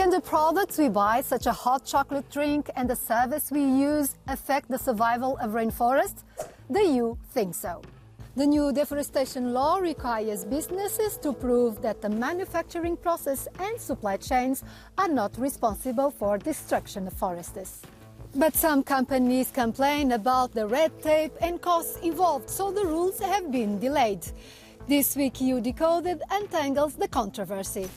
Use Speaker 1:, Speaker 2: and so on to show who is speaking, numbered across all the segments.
Speaker 1: Can the products we buy, such as a hot chocolate drink, and the service we use affect the survival of rainforests? The EU thinks so. The new deforestation law requires businesses to prove that the manufacturing process and supply chains are not responsible for destruction of forests. But some companies complain about the red tape and costs involved, so the rules have been delayed. This week, eu-decoded untangles the controversy.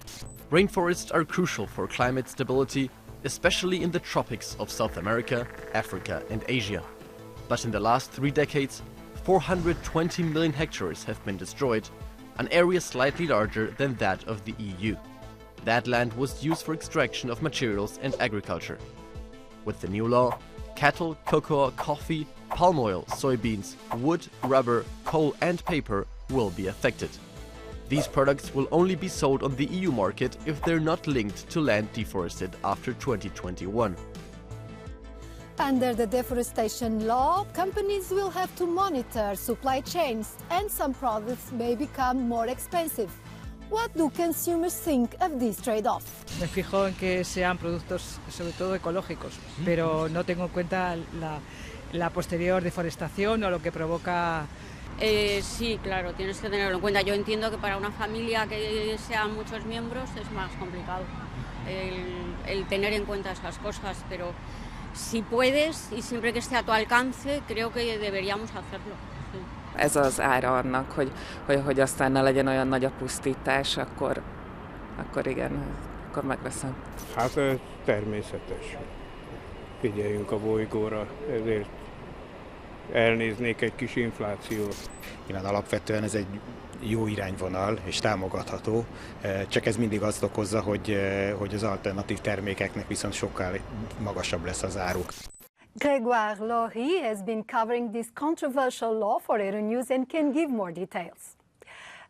Speaker 2: Rainforests are crucial for climate stability, especially in the tropics of South America, Africa and Asia. But in the last 3 decades, 420 million hectares have been destroyed, an area slightly larger than that of the EU. That land was used for extraction of materials and agriculture. With the new law, cattle, cocoa, coffee, palm oil, soybeans, wood, rubber, coal and paper will be affected. These products will only be sold on the EU market if they're not linked to land deforested after 2021.
Speaker 1: Under the deforestation law, companies will have to monitor supply chains and some products may become more expensive. What do consumers think of this trade-off?
Speaker 3: Me fijo en que sean productos sobre todo ecológicos, pero no tengo en cuenta la posterior deforestación o lo que provoca.
Speaker 4: Sí, claro, tienes que tenerlo en cuenta. Yo entiendo que para una familia que sean muchos miembros es más complicado el tener en cuenta esas cosas, pero si puedes y siempre que esté a tu alcance, creo que deberíamos hacerlo. Sí.
Speaker 5: Ez az ára annak, hogy aztán ne legyen olyan nagy a pusztítás, akkor igen, akkor megveszem.
Speaker 6: Hát ez természetes. Figyeljünk a bolygóra, ezért elnéznék egy kis inflációt.
Speaker 7: Nyilván alapvetően ez egy jó irányvonal és támogatható, csak ez mindig azt okozza, hogy az alternatív termékeknek viszont sokkal magasabb lesz az áruk.
Speaker 1: Grégoire Laurie has been covering this controversial law for Euronews and can give more details.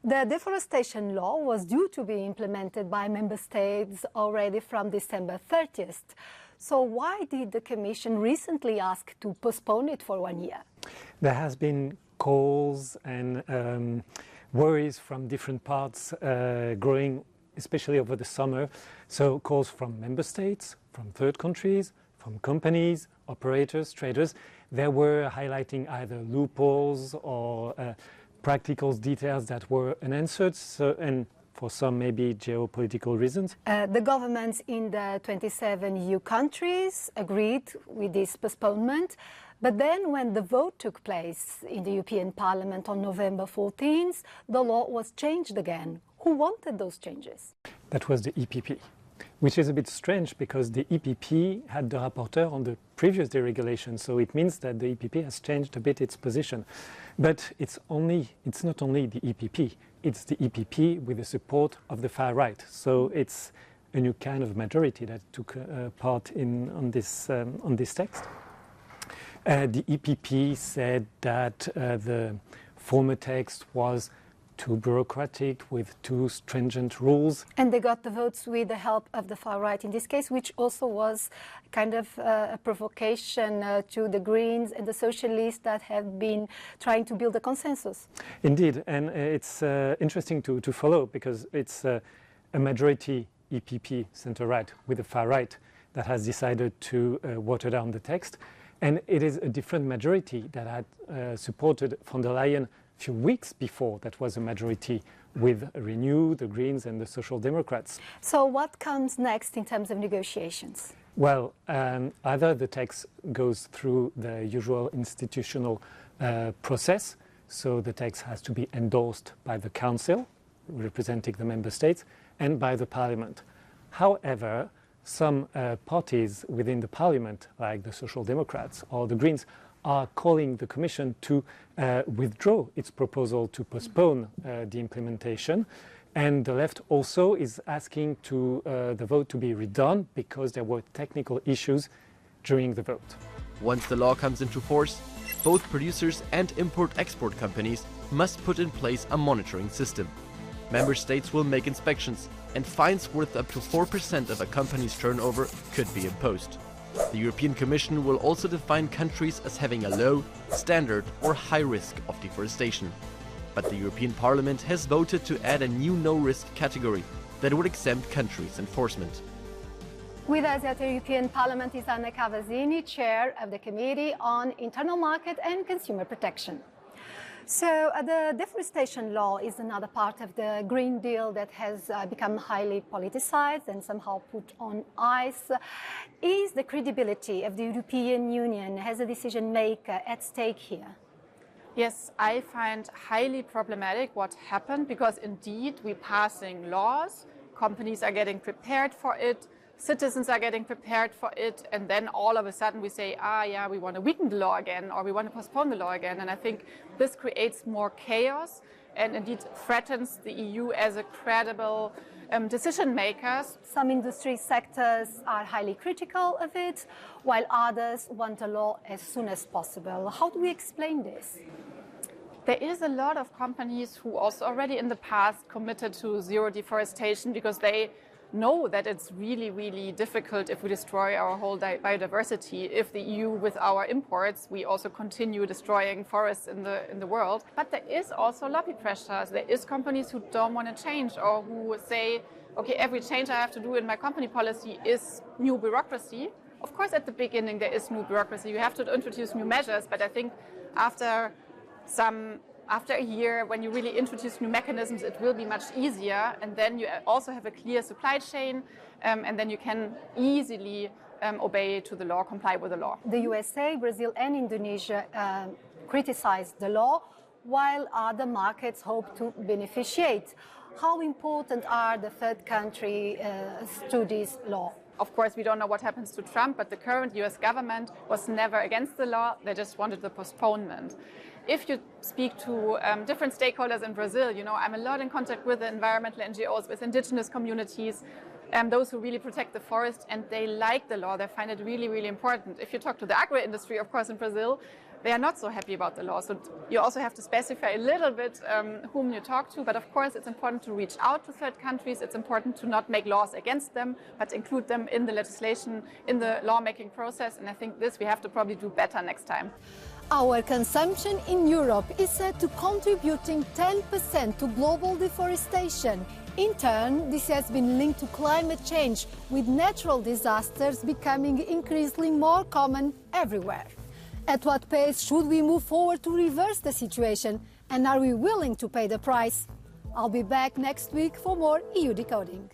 Speaker 1: The deforestation law was due to be implemented by member states already from December 30th. So why did the Commission recently ask to postpone it for 1 year?
Speaker 8: There has been calls and worries from different parts growing, especially over the summer. So calls from member states, from third countries, from companies, operators, traders. They were highlighting either loopholes or practical details that were unanswered, and for some maybe geopolitical reasons.
Speaker 1: The governments in the 27 EU countries agreed with this postponement, but then when the vote took place in the European Parliament on November 14th, the law was changed again. Who wanted those changes?
Speaker 8: That was the EPP, which is a bit strange because the EPP had the rapporteur on the previous deregulation, so it means that the EPP has changed a bit its position. But it's not only the EPP, it's the EPP with the support of the far right. So it's a new kind of majority that took part on this text. The EPP said that the former text was too bureaucratic with too stringent rules.
Speaker 1: And they got the votes with the help of the far right in this case, which also was kind of a provocation to the Greens and the Socialists that have been trying to build a consensus.
Speaker 8: Indeed, and it's interesting to follow because it's a majority EPP centre-right with the far right that has decided to water down the text. And it is a different majority that had supported von der Leyen a few weeks before. That was a majority with Renew, the Greens and the Social Democrats.
Speaker 1: So what comes next in terms of negotiations?
Speaker 8: Well, either the text goes through the usual institutional process, so the text has to be endorsed by the Council, representing the Member States, and by the Parliament. However, some parties within the Parliament, like the Social Democrats or the Greens, are calling the Commission to withdraw its proposal to postpone the implementation. And the left also is asking the vote to be redone because there were technical issues during the vote.
Speaker 2: Once the law comes into force, both producers and import-export companies must put in place a monitoring system. Member states will make inspections, and fines worth up to 4% of a company's turnover could be imposed. The European Commission will also define countries as having a low, standard or high risk of deforestation. But the European Parliament has voted to add a new no-risk category that would exempt countries' enforcement.
Speaker 1: With us at the European Parliament is Anna Cavazzini, Chair of the Committee on Internal Market and Consumer Protection. So the deforestation law is another part of the Green Deal that has become highly politicized and somehow put on ice. Is the credibility of the European Union as a decision maker at stake here?
Speaker 9: Yes, I find highly problematic what happened because indeed we're passing laws, companies are getting prepared for it, citizens are getting prepared for it, and then all of a sudden we say, yeah, we want to weaken the law again, or we want to postpone the law again. And I think this creates more chaos and indeed threatens the EU as a credible decision maker.
Speaker 1: Some industry sectors are highly critical of it, while others want a law as soon as possible. How do we explain this?
Speaker 9: There is a lot of companies who also already in the past committed to zero deforestation because they know that it's really, really difficult if we destroy our whole biodiversity. If the EU, with our imports, we also continue destroying forests in the world. But there is also lobby pressure. There is companies who don't want to change or who say, okay, every change I have to do in my company policy is new bureaucracy. Of course, at the beginning, there is new bureaucracy. You have to introduce new measures. But I think after a year, when you really introduce new mechanisms, it will be much easier. And then you also have a clear supply chain, and then you can easily obey to the law, comply with the law.
Speaker 1: The USA, Brazil and Indonesia criticized the law, while other markets hope to beneficiate. How important are the third country to this law?
Speaker 9: Of course, we don't know what happens to Trump, but the current US government was never against the law. They just wanted the postponement. If you speak to different stakeholders in Brazil, you know, I'm a lot in contact with the environmental NGOs, with indigenous communities, those who really protect the forest, and they like the law. They find it really, really important. If you talk to the agro-industry, of course, in Brazil, they are not so happy about the law. So you also have to specify a little bit whom you talk to. But of course, it's important to reach out to third countries. It's important to not make laws against them, but include them in the legislation, in the lawmaking process. And I think this we have to probably do better next time.
Speaker 1: Our consumption in Europe is said to contributing 10% to global deforestation. In turn, this has been linked to climate change, with natural disasters becoming increasingly more common everywhere. At what pace should we move forward to reverse the situation? And are we willing to pay the price? I'll be back next week for more EU Decoding.